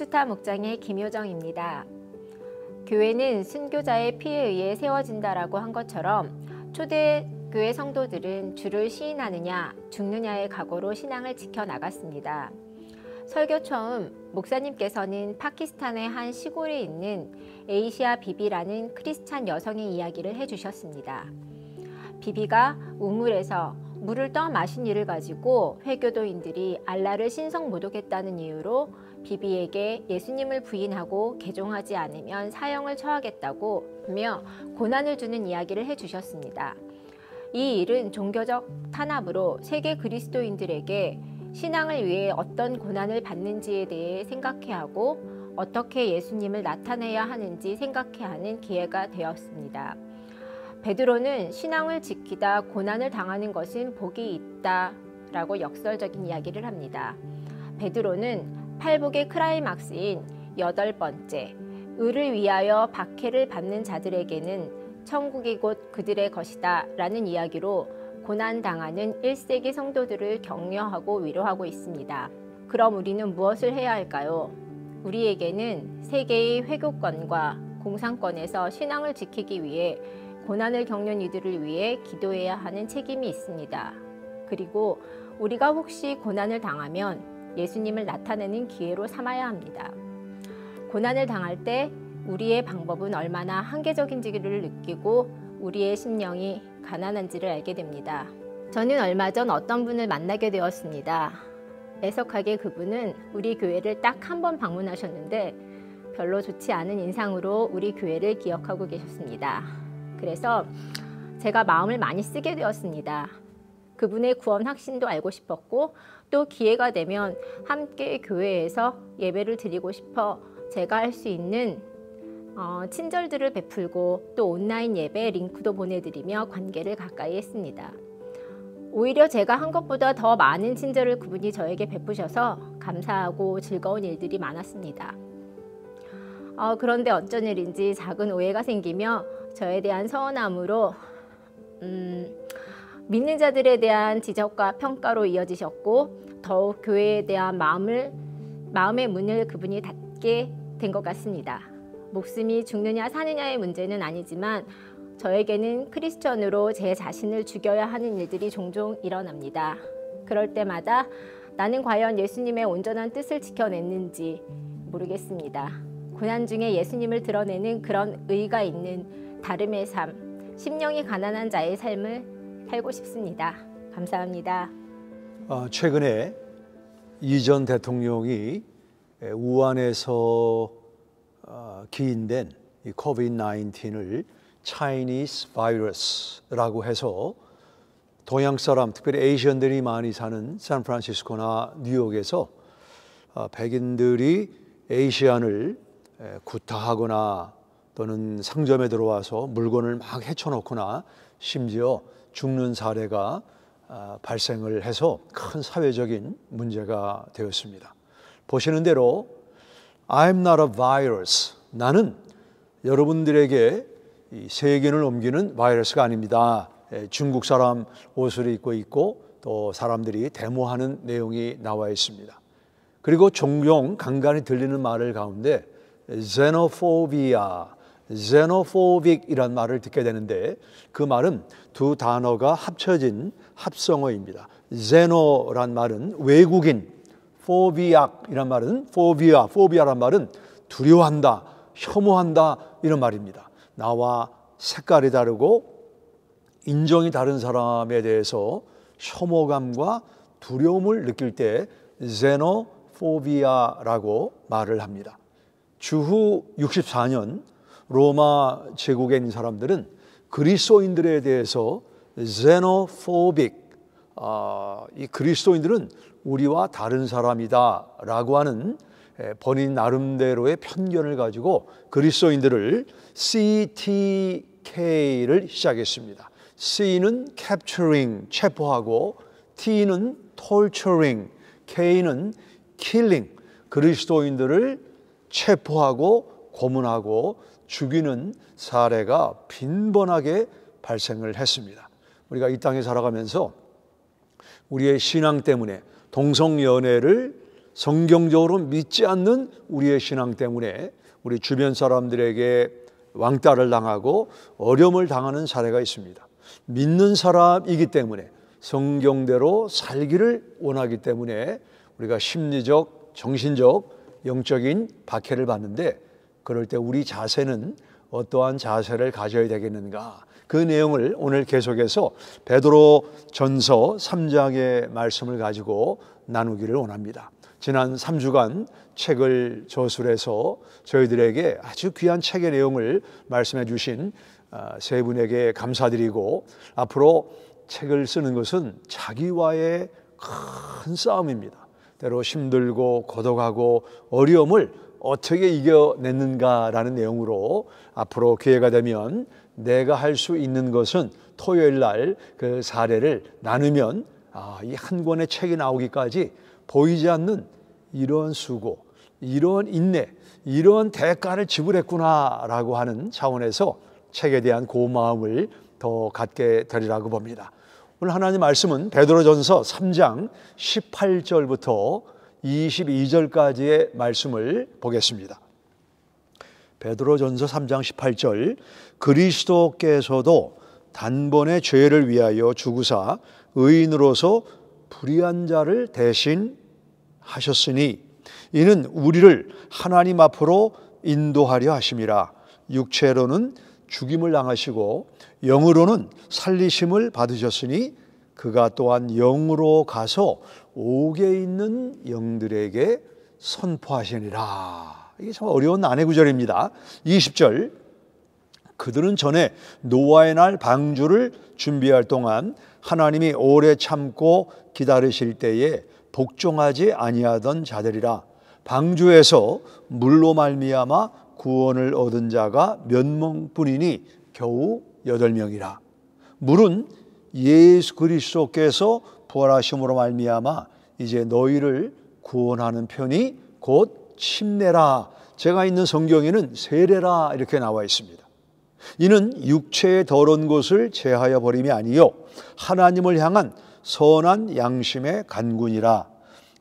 스타 목장의 김효정입니다. 교회는 순교자의 피에 의해 세워진다라고 한 것처럼 초대교회 성도들은 주를 시인하느냐 죽느냐의 각오로 신앙을 지켜나갔습니다. 설교 처음 목사님께서는 파키스탄의 한 시골에 있는 에이시아 비비라는 크리스찬 여성의 이야기를 해주셨습니다. 비비가 우물에서 물을 떠 마신 일을 가지고 회교도인들이 알라를 신성 모독했다는 이유로 비비에게 예수님을 부인하고 개종하지 않으면 사형을 처하겠다고 하며 고난을 주는 이야기를 해주셨습니다. 이 일은 종교적 탄압으로 세계 그리스도인들에게 신앙을 위해 어떤 고난을 받는지에 대해 생각해야 하고 어떻게 예수님을 나타내야 하는지 생각해야 하는 기회가 되었습니다. 베드로는 신앙을 지키다 고난을 당하는 것은 복이 있다라고 역설적인 이야기를 합니다. 베드로는 팔복의 클라이막스인 8번째, 의를 위하여 박해를 받는 자들에게는 천국이 곧 그들의 것이다 라는 이야기로 고난당하는 1세기 성도들을 격려하고 위로하고 있습니다. 그럼 우리는 무엇을 해야 할까요? 우리에게는 세계의 회교권과 공산권에서 신앙을 지키기 위해 고난을 겪는 이들을 위해 기도해야 하는 책임이 있습니다. 그리고 우리가 혹시 고난을 당하면 예수님을 나타내는 기회로 삼아야 합니다. 고난을 당할 때 우리의 방법은 얼마나 한계적인지를 느끼고 우리의 심령이 가난한지를 알게 됩니다. 저는 얼마 전 어떤 분을 만나게 되었습니다. 애석하게 그분은 우리 교회를 딱 한 번 방문하셨는데 별로 좋지 않은 인상으로 우리 교회를 기억하고 계셨습니다. 그래서 제가 마음을 많이 쓰게 되었습니다. 그분의 구원 확신도 알고 싶었고 또 기회가 되면 함께 교회에서 예배를 드리고 싶어 제가 할 수 있는 친절들을 베풀고 또 온라인 예배 링크도 보내드리며 관계를 가까이 했습니다. 오히려 제가 한 것보다 더 많은 친절을 그분이 저에게 베푸셔서 감사하고 즐거운 일들이 많았습니다. 그런데 어쩐 일인지 작은 오해가 생기며 저에 대한 서운함으로 믿는 자들에 대한 지적과 평가로 이어지셨고 더욱 교회에 대한 마음의 문을 그분이 닫게 된 것 같습니다. 목숨이 죽느냐 사느냐의 문제는 아니지만 저에게는 크리스천으로 제 자신을 죽여야 하는 일들이 종종 일어납니다. 그럴 때마다 나는 과연 예수님의 온전한 뜻을 지켜냈는지 모르겠습니다. 고난 중에 예수님을 드러내는 그런 의가 있는 다름의 삶, 심령이 가난한 자의 삶을 살고 싶습니다. 감사합니다. 최근에 이 전 대통령이 우한에서 기인된 이 COVID-19을 Chinese 바이러스라고 해서 동양 사람, 특별히 에이시언들이 많이 사는 샌프란시스코나 뉴욕에서 백인들이 에이시안을 구타하거나 또는 상점에 들어와서 물건을 막 헤쳐놓거나 심지어 죽는 사례가 발생을 해서 큰 사회적인 문제가 되었습니다. 보시는 대로 I'm not a virus. 나는 여러분들에게 이 세균을 옮기는 바이러스가 아닙니다. 중국 사람 옷을 입고 있고 또 사람들이 데모하는 내용이 나와 있습니다. 그리고 종종 간간히 들리는 말을 가운데 xenophobia, xenophobic 이란 말을 듣게 되는데 그 말은 두 단어가 합쳐진 합성어입니다. xeno란 말은 외국인, phobia 이란 말은 phobia란 말은 두려워한다, 혐오한다 이런 말입니다. 나와 색깔이 다르고 인종이 다른 사람에 대해서 혐오감과 두려움을 느낄 때 xenophobia라고 말을 합니다. 주후 64년 로마 제국에 있는 사람들은 그리스도인들에 대해서 xenophobic, 이 그리스도인들은 우리와 다른 사람이다 라고 하는 본인 나름대로의 편견을 가지고 그리스도인들을 CTK를 시작했습니다. C는 capturing, 체포하고 T는 torturing, K는 killing, 그리스도인들을 체포하고 고문하고 죽이는 사례가 빈번하게 발생을 했습니다. 우리가 이 땅에 살아가면서 우리의 신앙 때문에 동성연애를 성경적으로 믿지 않는 우리의 신앙 때문에 우리 주변 사람들에게 왕따를 당하고 어려움을 당하는 사례가 있습니다. 믿는 사람이기 때문에 성경대로 살기를 원하기 때문에 우리가 심리적, 정신적, 영적인 박해를 받는데, 그럴 때 우리 자세는 어떠한 자세를 가져야 되겠는가? 그 내용을 오늘 계속해서 베드로 전서 3장의 말씀을 가지고 나누기를 원합니다. 지난 3주간 책을 저술해서 저희들에게 아주 귀한 책의 내용을 말씀해 주신 세 분에게 감사드리고, 앞으로 책을 쓰는 것은 자기와의 큰 싸움입니다. 때로 힘들고 고독하고 어려움을 어떻게 이겨냈는가라는 내용으로 앞으로 기회가 되면 내가 할 수 있는 것은 토요일 날 그 사례를 나누면 이 한 권의 책이 나오기까지 보이지 않는 이런 수고, 이런 인내, 이런 대가를 지불했구나라고 하는 차원에서 책에 대한 고마움을 더 갖게 되리라고 봅니다. 오늘 하나님 말씀은 베드로전서 3장 18절부터 22절까지의 말씀을 보겠습니다. 베드로전서 3장 18절, 그리스도께서도 단번에 죄를 위하여 죽으사 의인으로서 불의한 자를 대신하셨으니 이는 우리를 하나님 앞으로 인도하려 하심이라. 육체로는 죽임을 당하시고 영으로는 살리심을 받으셨으니 그가 또한 영으로 가서 옥에 있는 영들에게 선포하시니라. 이게 참 어려운 난해 구절입니다. 20절, 그들은 전에 노아의 날 방주를 준비할 동안 하나님이 오래 참고 기다리실 때에 복종하지 아니하던 자들이라. 방주에서 물로 말미암아 구원을 얻은 자가 몇 명뿐이니 겨우 8명이라. 물은 예수 그리스도께서 부활하심으로 말미암아 이제 너희를 구원하는 편이 곧 침례라. 제가 있는 성경에는 세례라 이렇게 나와 있습니다. 이는 육체의 더러운 것을 제하여 버림이 아니요 하나님을 향한 선한 양심의 간군이라.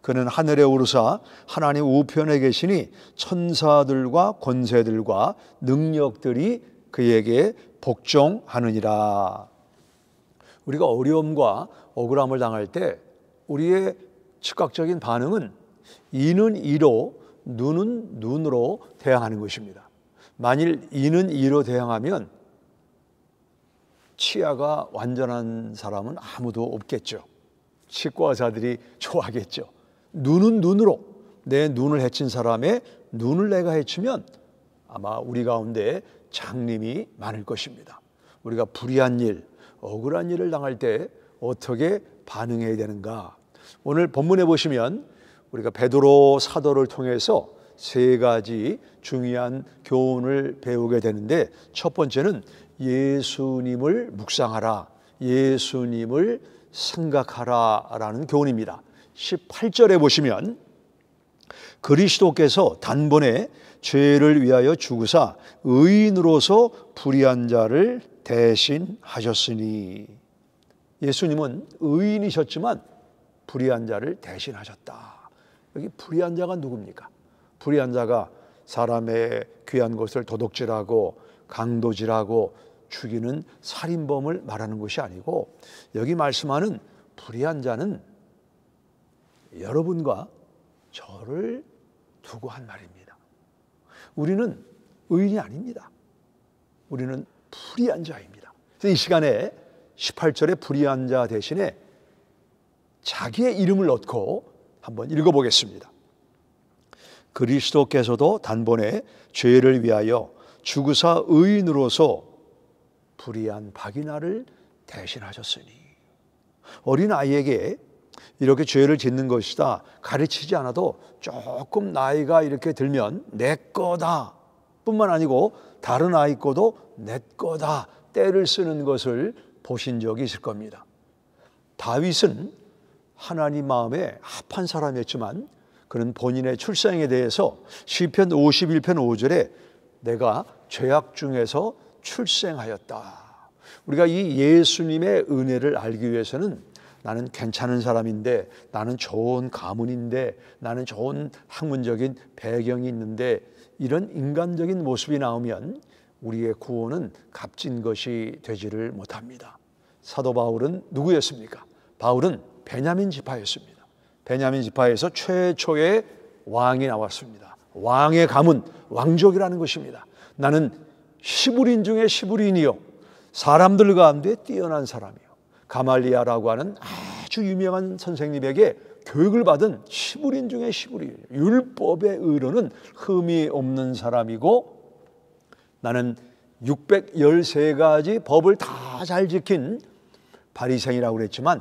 그는 하늘에 오르사 하나님 우편에 계시니 천사들과 권세들과 능력들이 그에게 복종하느니라. 우리가 어려움과 억울함을 당할 때 우리의 즉각적인 반응은 이는 이로 눈은 눈으로 대항하는 것입니다. 만일 이는 이로 대항하면 치아가 완전한 사람은 아무도 없겠죠. 치과 의사들이 좋아하겠죠. 눈은 눈으로, 내 눈을 해친 사람의 눈을 내가 해치면 아마 우리 가운데 장님이 많을 것입니다. 우리가 불의한 일, 억울한 일을 당할 때 어떻게 반응해야 되는가? 오늘 본문에 보시면 우리가 베드로 사도를 통해서 세 가지 중요한 교훈을 배우게 되는데, 첫 번째는 예수님을 묵상하라, 예수님을 생각하라라는 교훈입니다. 18절에 보시면 그리스도께서 단번에 죄를 위하여 죽으사 의인으로서 불의한 자를 대신하셨으니, 예수님은 의인이셨지만 불의한 자를 대신하셨다. 여기 불의한 자가 누굽니까? 불의한 자가 사람의 귀한 것을 도둑질하고 강도질하고 죽이는 살인범을 말하는 것이 아니고, 여기 말씀하는 불의한 자는 여러분과 저를 두고 한 말입니다. 우리는 의인이 아닙니다. 우리는 불의한 자입니다. 그래서 이 시간에 18절에 불의한 자 대신에 자기의 이름을 넣고 한번 읽어보겠습니다. 그리스도께서도 단번에 죄를 위하여 죽으사 의인으로서 불의한 박이나를 대신하셨으니. 어린아이에게 이렇게 죄를 짓는 것이다 가르치지 않아도 조금 나이가 이렇게 들면 내 거다 뿐만 아니고 다른 아이 거도 내 거다 떼를 쓰는 것을 보신 적이 있을 겁니다. 다윗은 하나님 마음에 합한 사람이었지만 그는 본인의 출생에 대해서 시편 51편 5절에 내가 죄악 중에서 출생하였다. 우리가 이 예수님의 은혜를 알기 위해서는 나는 괜찮은 사람인데, 나는 좋은 가문인데, 나는 좋은 학문적인 배경이 있는데, 이런 인간적인 모습이 나오면 우리의 구원은 값진 것이 되지를 못합니다. 사도 바울은 누구였습니까? 바울은 베냐민 지파였습니다. 베냐민 지파에서 최초의 왕이 나왔습니다. 왕의 가문, 왕족이라는 것입니다. 나는 시부린 중에 시부린이요, 사람들 가운데 뛰어난 사람이요, 가말리아라고 하는 아주 유명한 선생님에게 교육을 받은 시부린 중에 시부린, 율법에 의로는 흠이 없는 사람이고, 나는 613가지 법을 다 잘 지킨 바리새인이라고 그랬지만,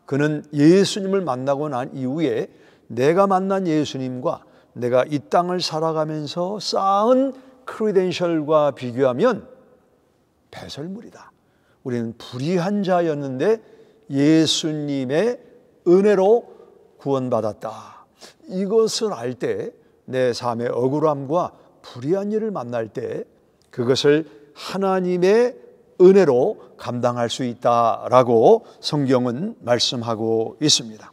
그는 예수님을 만나고 난 이후에 내가 만난 예수님과 내가 이 땅을 살아가면서 쌓은 크리덴셜과 비교하면 배설물이다. 우리는 불의한 자였는데 예수님의 은혜로 구원받았다. 이것을 알 때, 내 삶의 억울함과 불의한 일을 만날 때 그것을 하나님의 은혜로 감당할 수 있다라고 성경은 말씀하고 있습니다.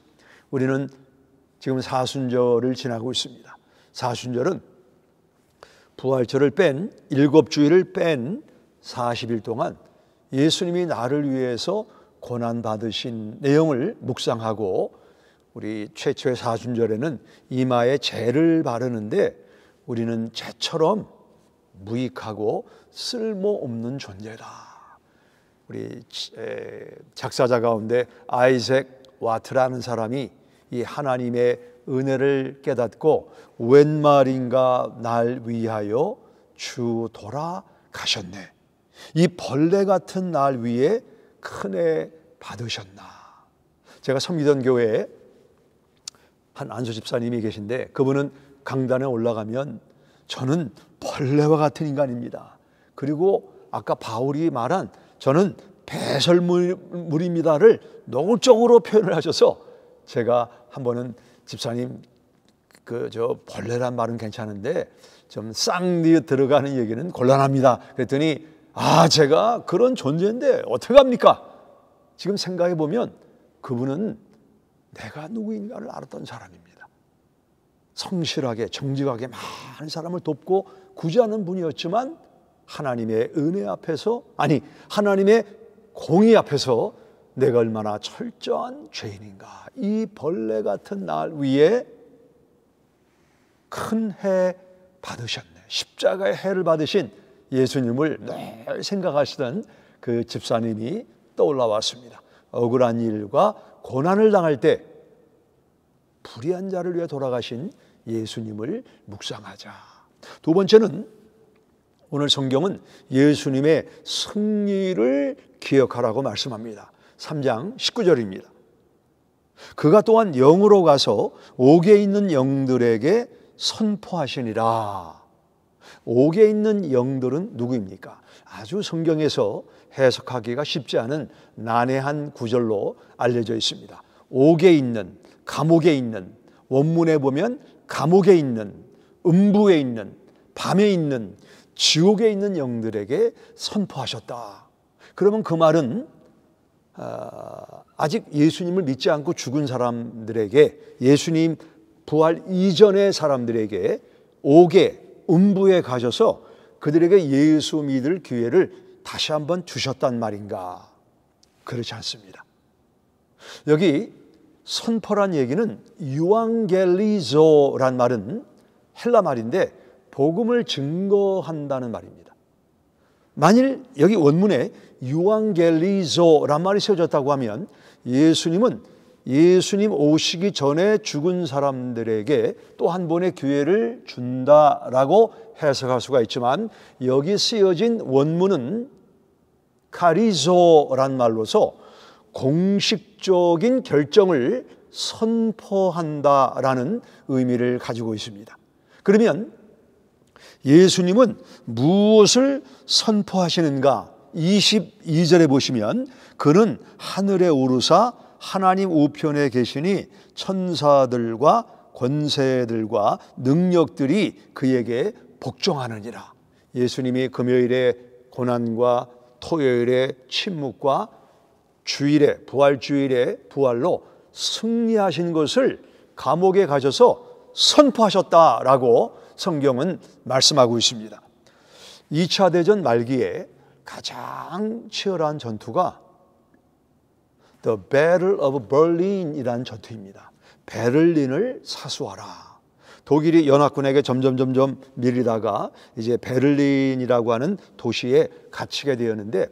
우리는 지금 사순절을 지나고 있습니다. 사순절은 부활절을 뺀 7주일을 뺀 40일 동안 예수님이 나를 위해서 고난받으신 내용을 묵상하고, 우리 최초의 사순절에는 이마에 재를 바르는데 우리는 재처럼 무익하고 쓸모없는 존재다. 우리 작사자 가운데 아이색 와트라는 사람이 이 하나님의 은혜를 깨닫고 웬 말인가 날 위하여 주 돌아가셨네. 이 벌레 같은 날 위에 큰애 받으셨나. 제가 섬기던 교회에 한 안수 집사님이 계신데, 그분은 강단에 올라가면 저는 벌레와 같은 인간입니다. 그리고 아까 바울이 말한 저는 배설물입니다를 노골적으로 표현을 하셔서, 제가 한 번은 집사님 저 벌레란 말은 괜찮은데 좀 쌍리에 들어가는 얘기는 곤란합니다. 그랬더니 제가 그런 존재인데 어떡합니까? 지금 생각해 보면 그분은 내가 누구인가를 알았던 사람입니다. 성실하게 정직하게 많은 사람을 돕고 구제하는 분이었지만, 하나님의 은혜 앞에서, 아니 하나님의 공의 앞에서 내가 얼마나 철저한 죄인인가. 이 벌레 같은 날 위에 큰 해 받으셨네. 십자가의 해를 받으신 예수님을 늘 생각하시던 그 집사님이 떠올라 왔습니다. 억울한 일과 고난을 당할 때 불의한 자를 위해 돌아가신 예수님을 묵상하자. 두 번째는, 오늘 성경은 예수님의 승리를 기억하라고 말씀합니다. 3장 19절입니다. 그가 또한 영으로 가서 옥에 있는 영들에게 선포하시니라. 옥에 있는 영들은 누구입니까? 아주 성경에서 해석하기가 쉽지 않은 난해한 구절로 알려져 있습니다. 옥에 있는, 감옥에 있는, 원문에 보면 감옥에 있는, 음부에 있는, 밤에 있는, 지옥에 있는 영들에게 선포하셨다. 그러면 그 말은 아직 예수님을 믿지 않고 죽은 사람들에게, 예수님 부활 이전의 사람들에게 옥에, 음부에 가셔서 그들에게 예수 믿을 기회를 다시 한번 주셨단 말인가? 그렇지 않습니다. 여기 선포란 얘기는 유앙겔리조란 말은 헬라 말인데 복음을 증거한다는 말입니다. 만일 여기 원문에 유앙겔리조란 말이 세워졌다고 하면 예수님은 예수님 오시기 전에 죽은 사람들에게 또 한 번의 기회를 준다라고 해석할 수가 있지만, 여기 쓰여진 원문은 카리조란 말로서 공식적인 결정을 선포한다라는 의미를 가지고 있습니다. 그러면 예수님은 무엇을 선포하시는가? 22절에 보시면 그는 하늘에 오르사 하나님 우편에 계시니 천사들과 권세들과 능력들이 그에게 복종하느니라. 예수님이 금요일에 고난과 토요일에 침묵과 주일에, 부활주일에 부활로 승리하신 것을 감옥에 가셔서 선포하셨다라고 성경은 말씀하고 있습니다. 2차 대전 말기에 가장 치열한 전투가 The Battle of Berlin이라는 전투입니다. 베를린을 사수하라. 독일이 연합군에게 점점 밀리다가 이제 베를린이라고 하는 도시에 갇히게 되었는데,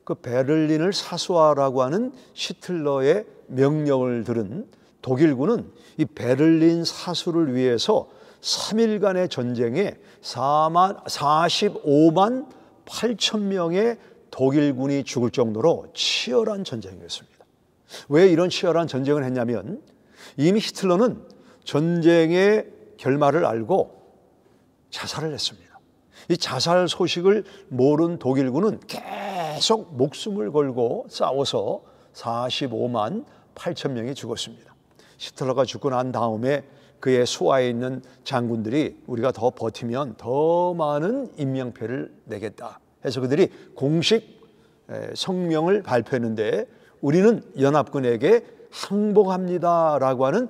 그 베를린을 사수하라고 하는 히틀러의 명령을 들은 독일군은 이 베를린 사수를 위해서 3일간의 전쟁에 45만 8천 명의 독일군이 죽을 정도로 치열한 전쟁이었습니다. 왜 이런 치열한 전쟁을 했냐면, 이미 히틀러는 전쟁의 결말을 알고 자살을 했습니다. 이 자살 소식을 모른 독일군은 계속 목숨을 걸고 싸워서 45만 8천 명이 죽었습니다. 히틀러가 죽고 난 다음에 그의 수하에 있는 장군들이 우리가 더 버티면 더 많은 인명피해를 내겠다 해서 그들이 공식 성명을 발표했는데, 우리는 연합군에게 항복합니다라고 하는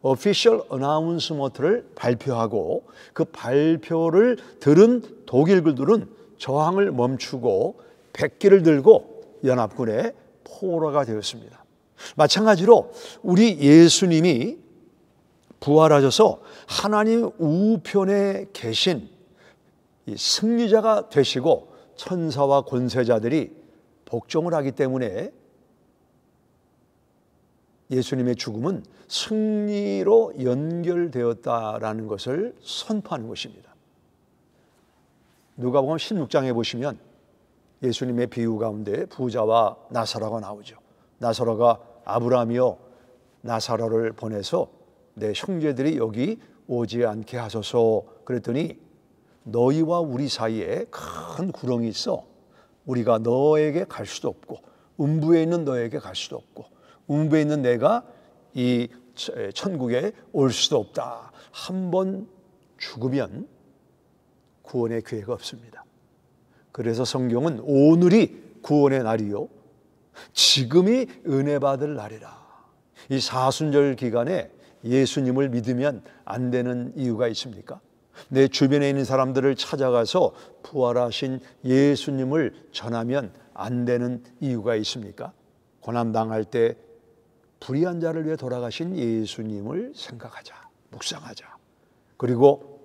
official announcement를 발표하고, 그 발표를 들은 독일군들은 저항을 멈추고 백기를 들고 연합군에 포로가 되었습니다. 마찬가지로 우리 예수님이 부활하셔서 하나님 우편에 계신 이 승리자가 되시고 천사와 권세자들이 복종을 하기 때문에 예수님의 죽음은 승리로 연결되었다라는 것을 선포하는 것입니다. 누가복음 16장에 보시면 예수님의 비유 가운데 부자와 나사로가 나오죠. 나사로가 아브라함이여 나사로를 보내서 내 형제들이 여기 오지 않게 하소서 그랬더니, 너희와 우리 사이에 큰 구렁이 있어 우리가 너에게 갈 수도 없고 음부에 있는 너에게 갈 수도 없고 음부에 있는 내가 이 천국에 올 수도 없다. 한 번 죽으면 구원의 기회가 없습니다. 그래서 성경은 오늘이 구원의 날이요 지금이 은혜 받을 날이라. 이 사순절 기간에 예수님을 믿으면 안 되는 이유가 있습니까? 내 주변에 있는 사람들을 찾아가서 부활하신 예수님을 전하면 안 되는 이유가 있습니까? 고난당할 때 불의한 자를 위해 돌아가신 예수님을 생각하자, 묵상하자. 그리고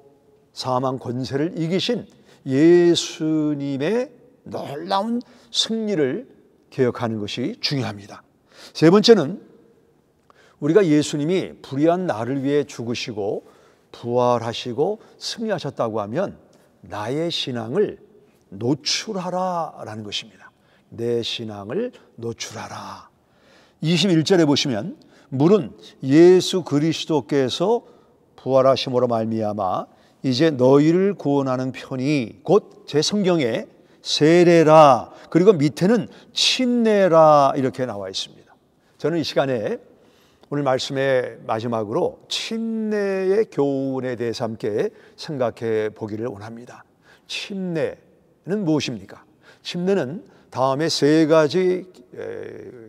사망 권세를 이기신 예수님의 놀라운 승리를 기억하는 것이 중요합니다. 세 번째는 우리가 예수님이 불의한 나를 위해 죽으시고 부활하시고 승리하셨다고 하면 나의 신앙을 노출하라라는 것입니다. 내 신앙을 노출하라. 21절에 보시면 물은 예수 그리스도께서 부활하심으로 말미암아 이제 너희를 구원하는 편이 곧 제 성경에 세례라, 그리고 밑에는 침례라 이렇게 나와 있습니다. 저는 이 시간에 오늘 말씀의 마지막으로 침례의 교훈에 대해서 함께 생각해 보기를 원합니다. 침례는 무엇입니까? 침례는 다음에 세 가지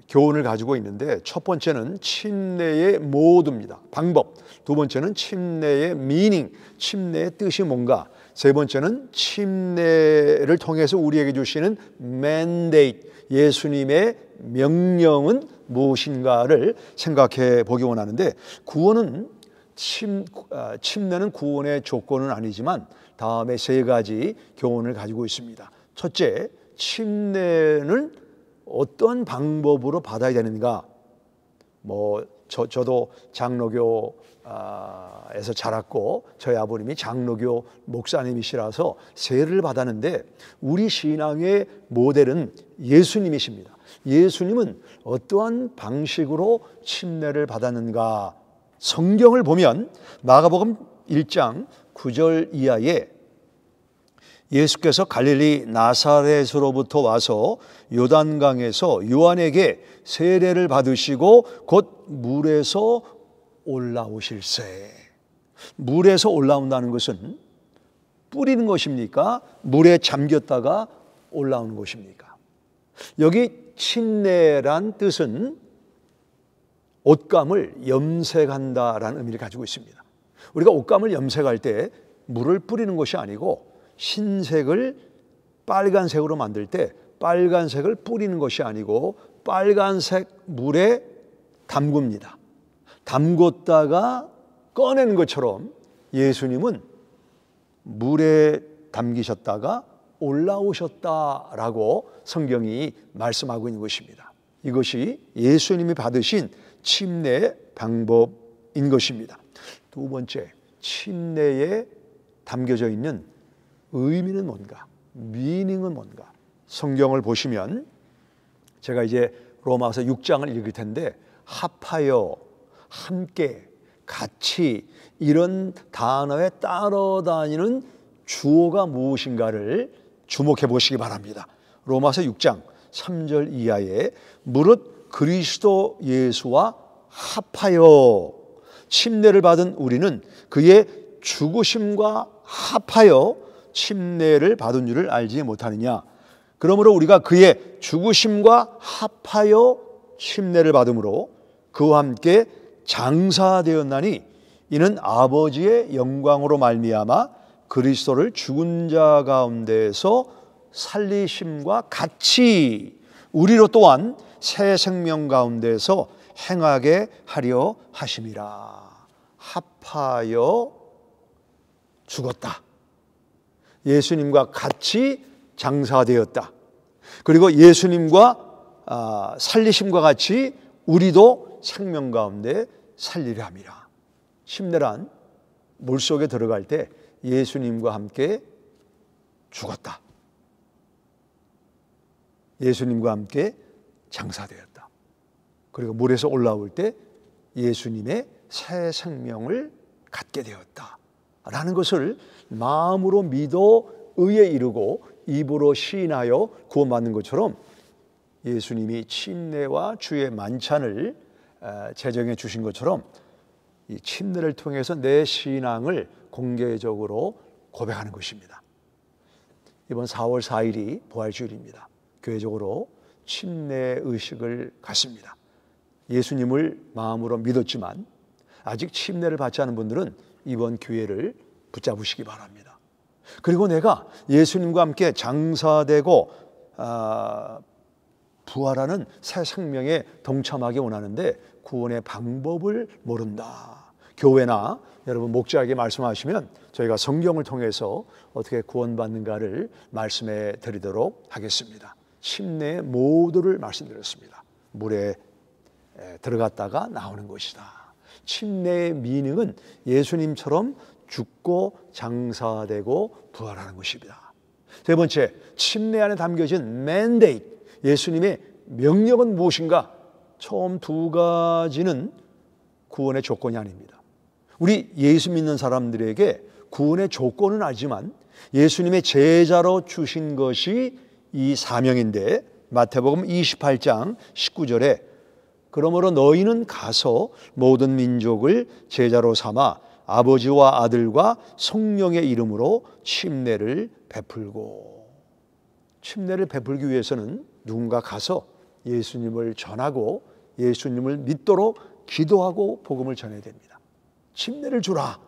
교훈을 가지고 있는데, 첫 번째는 침례의 모드입니다. 방법. 두 번째는 침례의 미닝, 침례의 뜻이 뭔가. 세 번째는 침례를 통해서 우리에게 주시는 mandate, 예수님의 명령은 무엇인가를 생각해 보기 원하는데, 구원은 침례는 구원의 조건은 아니지만 다음에 세 가지 교훈을 가지고 있습니다. 첫째, 침례는 어떤 방법으로 받아야 되는가? 저도 장로교에서 자랐고 저희 아버님이 장로교 목사님이시라서 세례를 받았는데, 우리 신앙의 모델은 예수님이십니다. 예수님은 어떠한 방식으로 침례를 받았는가? 성경을 보면 마가복음 1장 9절 이하에 예수께서 갈릴리 나사렛으로부터 와서 요단강에서 요한에게 세례를 받으시고 곧 물에서 올라오실세. 물에서 올라온다는 것은 뿌리는 것입니까? 물에 잠겼다가 올라오는 것입니까? 여기 침례란 뜻은 옷감을 염색한다라는 의미를 가지고 있습니다. 우리가 옷감을 염색할 때 물을 뿌리는 것이 아니고 흰색을 빨간색으로 만들 때 빨간색을 뿌리는 것이 아니고 빨간색 물에 담굽니다. 담궜다가 꺼내는 것처럼 예수님은 물에 담기셨다가 올라오셨다라고 성경이 말씀하고 있는 것입니다. 이것이 예수님이 받으신 침례의 방법인 것입니다. 두 번째, 침례에 담겨져 있는 의미는 뭔가? 미닝은 뭔가? 성경을 보시면 제가 이제 로마서 6장을 읽을 텐데 합하여, 함께, 같이 이런 단어에 따라다니는 주어가 무엇인가를 주목해 보시기 바랍니다. 로마서 6장 3절 이하에 무릇 그리스도 예수와 합하여 침례를 받은 우리는 그의 죽으심과 합하여 침례를 받은 줄을 알지 못하느냐. 그러므로 우리가 그의 죽으심과 합하여 침례를 받음으로 그와 함께 장사되었나니 이는 아버지의 영광으로 말미암아 그리스도를 죽은 자 가운데서 살리심과 같이 우리로 또한 새 생명 가운데서 행하게 하려 하심이라. 합하여 죽었다. 예수님과 같이 장사되었다. 그리고 예수님과 살리심과 같이 우리도 생명 가운데 살리려 함이라. 침례란 물속에 들어갈 때 예수님과 함께 죽었다. 예수님과 함께 장사되었다. 그리고 물에서 올라올 때 예수님의 새 생명을 갖게 되었다. 라는 것을 마음으로 믿어 의에 이르고 입으로 시인하여 구원받는 것처럼 예수님이 침례와 주의 만찬을 제정해 주신 것처럼 이 침례를 통해서 내 신앙을 공개적으로 고백하는 것입니다. 이번 4월 4일이 부활주일입니다. 교회적으로 침례 의식을 갖습니다. 예수님을 마음으로 믿었지만 아직 침례를 받지 않은 분들은 이번 기회를 붙잡으시기 바랍니다. 그리고 내가 예수님과 함께 장사되고 부활하는 새 생명에 동참하기 원하는데 구원의 방법을 모른다. 교회나 여러분 목자에게 말씀하시면 저희가 성경을 통해서 어떻게 구원받는가를 말씀해 드리도록 하겠습니다. 침례의 모두를 말씀드렸습니다. 물에 들어갔다가 나오는 것이다. 침례의 미닝은 예수님처럼 죽고 장사되고 부활하는 것입니다. 세 번째, 침례 안에 담겨진 mandate, 예수님의 명령은 무엇인가? 처음 두 가지는 구원의 조건이 아닙니다. 우리 예수 믿는 사람들에게 구원의 조건은 알지만 예수님의 제자로 주신 것이 이 사명인데 마태복음 28장 19절에 그러므로 너희는 가서 모든 민족을 제자로 삼아 아버지와 아들과 성령의 이름으로 침례를 베풀고, 침례를 베풀기 위해서는 누군가 가서 예수님을 전하고 예수님을 믿도록 기도하고 복음을 전해야 됩니다. 침례를 주라.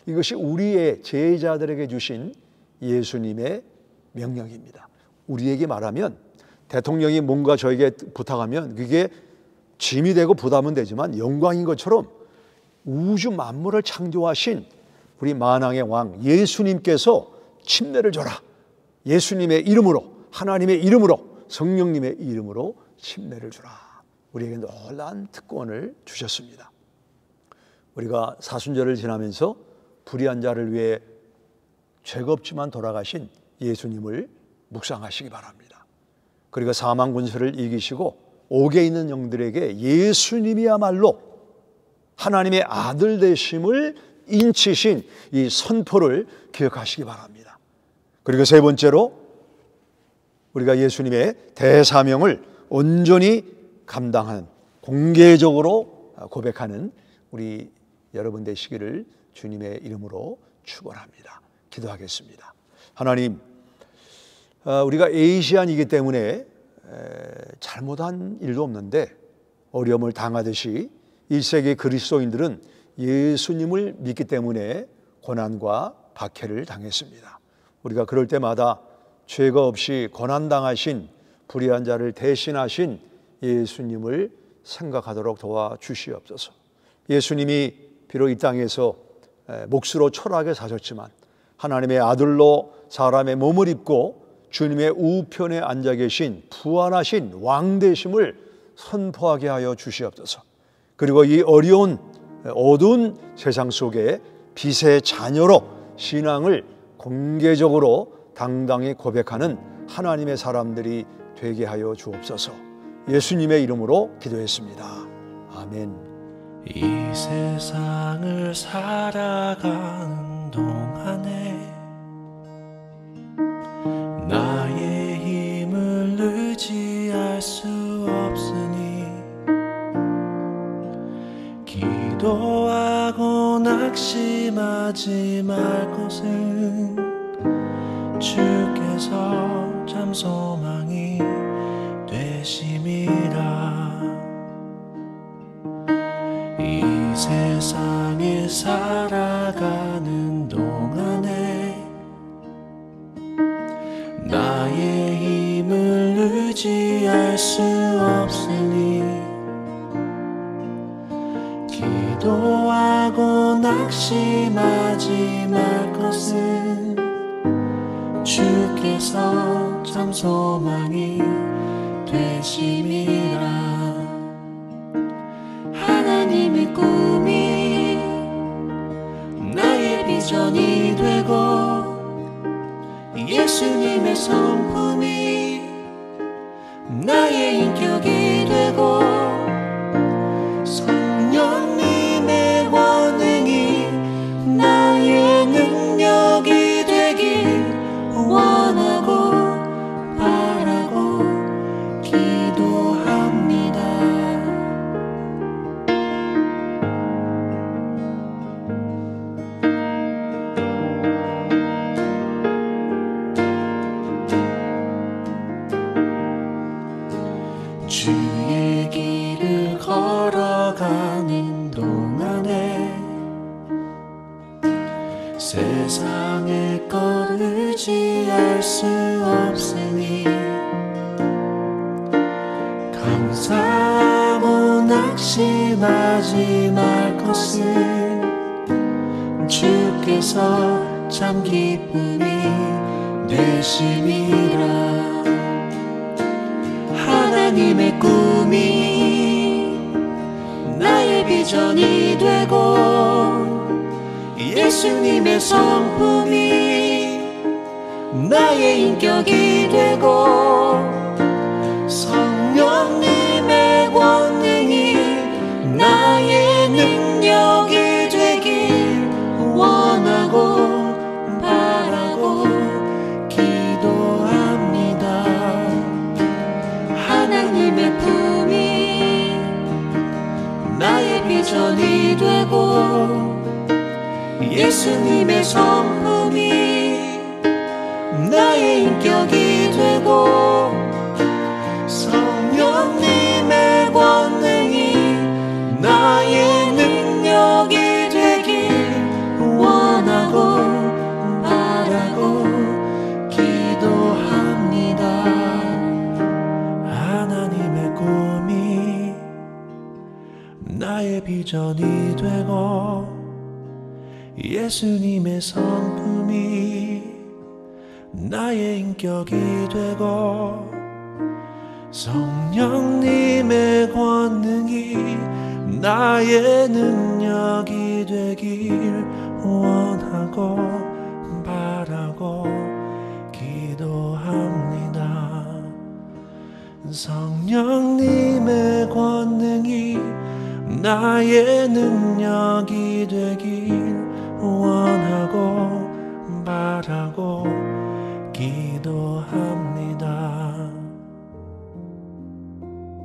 이것이 우리의 제자들에게 주신 예수님의 명령입니다. 우리에게 말하면 대통령이 뭔가 저에게 부탁하면 그게 짐이 되고 부담은 되지만 영광인 것처럼 우주 만물을 창조하신 우리 만왕의 왕 예수님께서 침례를 줘라. 예수님의 이름으로, 하나님의 이름으로, 성령님의 이름으로 침례를 주라. 우리에게 놀라운 특권을 주셨습니다. 우리가 사순절을 지나면서 불의한 자를 위해 죄가 없지만 돌아가신 예수님을 묵상하시기 바랍니다. 그리고 사망 권세를 이기시고 옥에 있는 영들에게 예수님이야말로 하나님의 아들 되심을 인치신 이 선포를 기억하시기 바랍니다. 그리고 세 번째로 우리가 예수님의 대사명을 온전히 감당하는, 공개적으로 고백하는 우리 여러분 되시기를 주님의 이름으로 축원합니다. 기도하겠습니다. 하나님, 우리가 에이시안이기 때문에 잘못한 일도 없는데 어려움을 당하듯이 1세기 그리스도인들은 예수님을 믿기 때문에 고난과 박해를 당했습니다. 우리가 그럴 때마다 죄가 없이 고난당하신 불의한 자를 대신하신 예수님을 생각하도록 도와주시옵소서. 예수님이 비록 이 땅에서 몫으로 초라하게 사셨지만 하나님의 아들로 사람의 몸을 입고 주님의 우편에 앉아 계신 부활하신 왕 되심을 선포하게 하여 주시옵소서. 그리고 이 어려운 어두운 세상 속에 빛의 자녀로 신앙을 공개적으로 당당히 고백하는 하나님의 사람들이 되게 하여 주옵소서. 예수님의 이름으로 기도했습니다. 아멘. 이 세상을 살아가는 동안에 나의 힘을 의지할 수 없으니 기도하고 낙심하지 말 것은 주께서 참 소망이 되심이라. 이 세상에 살아가는 동안에 나의 힘을 의지할 수 없으니 기도하고 낙심하지 말 것은 주께서 참 소망이 되심이라. 하나님의 꿈이 나의 비전이 되고 예수님의 성품이 나의 인격이 되고 성령님의 권능이 나의 능력이 되길 원하고 바라고 기도합니다. 주의 길을 걸어가는 동안에 세상의 것 의지할 수 없으니 감사하고 낙심하지 말 것은 주께서 참 기쁨이 되심이라. 하나님의 꿈이 나의 비전이 되고 예수님의 성품이 나의 인격이 되고 성령님의 권능이 나의 능력이 되길 원하고 바라고 기도합니다. 하나님의 품이 나의 비전이 되고 예수님의 성품이 나의 인격이 되고 성령님의 권능이 나의 능력이 되길 원하고 바라고 기도합니다. 하나님의 꿈이 나의 비전이 되고 예수님의 성품이 나의 인격이 되고 성령님의 권능이 나의 능력이 되길 원하고 바라고 기도합니다. 성령님의 권능이 나의 능력이 되길 원하고 바라고 기도합니다.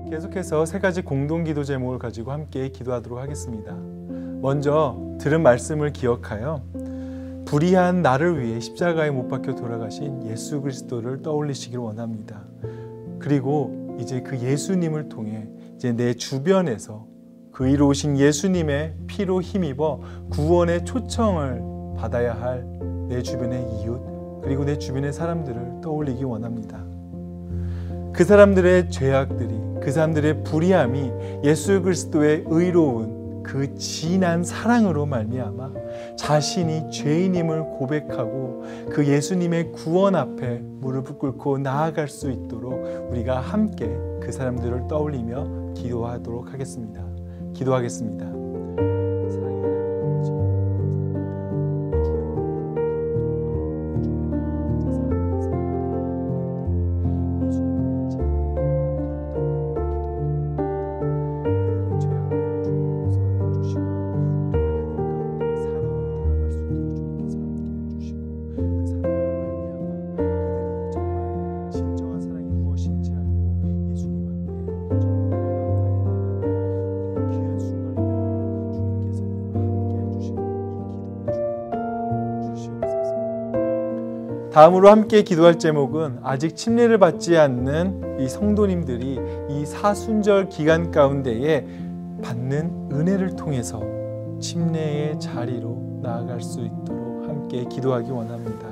계속해서 세 가지 공동기도 제목을 가지고 함께 기도하도록 하겠습니다. 먼저 들은 말씀을 기억하여 불의한 나를 위해 십자가에 못 박혀 돌아가신 예수 그리스도를 떠올리시길 원합니다. 그리고 이제 그 예수님을 통해 이제 내 주변에서 그 의로우신 예수님의 피로 힘입어 구원의 초청을 받아야 할 내 주변의 이웃 그리고 내 주변의 사람들을 떠올리기 원합니다. 그 사람들의 죄악들이, 그 사람들의 불의함이 예수 그리스도의 의로운 그 진한 사랑으로 말미암아 자신이 죄인임을 고백하고 그 예수님의 구원 앞에 무릎을 꿇고 나아갈 수 있도록 우리가 함께 그 사람들을 떠올리며 기도하도록 하겠습니다. 기도하겠습니다. 다음으로 함께 기도할 제목은 아직 침례를 받지 않는 이 성도님들이 이 사순절 기간 가운데에 받는 은혜를 통해서 침례의 자리로 나아갈 수 있도록 함께 기도하기 원합니다.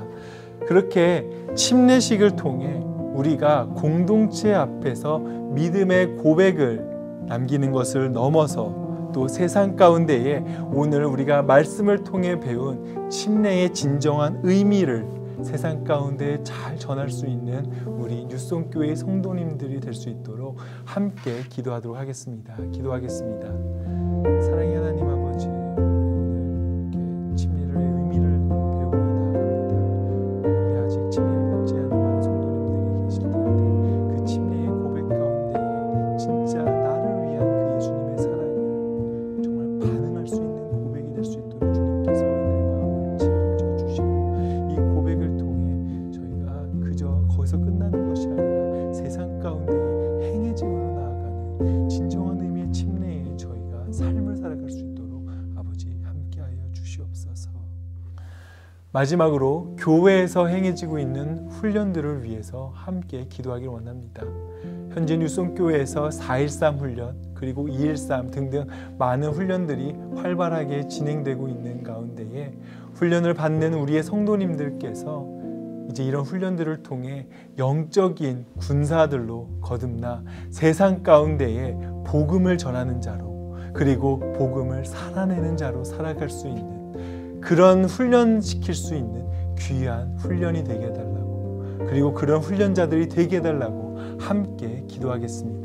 그렇게 침례식을 통해 우리가 공동체 앞에서 믿음의 고백을 남기는 것을 넘어서 또 세상 가운데에 오늘 우리가 말씀을 통해 배운 침례의 진정한 의미를 세상 가운데 잘 전할 수 있는 우리 뉴송교회 성도님들이 될 수 있도록 함께 기도하도록 하겠습니다. 기도하겠습니다. 사랑의 하나님 아버지, 이렇게 침례의 의미를 배우며 나아갑니다. 우리 아직 침례를 받지 않은 많은 성도님들이 계실 텐데 그 침례의 고백 가운데에 진짜 나를 위한 그 예수님의 사랑을 정말 반응할 수 있는 고백이 될 수 있도록 주님께서 우리들의 마음을 책임져 주시고 이 고백을 통해 저희가 그저 거기서 끝나는 것이 아니라 세상 가운데 행해짐으로 나아가는 진정한 의미의 침례에 저희가 삶을 살아갈 수 있도록 아버지 함께하여 주시옵소서. 마지막으로 교회에서 행해지고 있는 훈련들을 위해서 함께 기도하길 원합니다. 현재 뉴송교회에서 4.13 훈련 그리고 2.13 등등 많은 훈련들이 활발하게 진행되고 있는 가운데에 훈련을 받는 우리의 성도님들께서 이제 이런 훈련들을 통해 영적인 군사들로 거듭나 세상 가운데에 복음을 전하는 자로 그리고 복음을 살아내는 자로 살아갈 수 있는 그런 훈련시킬 수 있는 귀한 훈련이 되게 해달라고 그리고 그런 훈련자들이 되게 해달라고 함께 기도하겠습니다.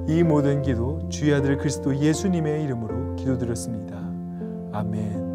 이 모든 기도 주의 아들 그리스도 예수님의 이름으로 기도드렸습니다. 아멘.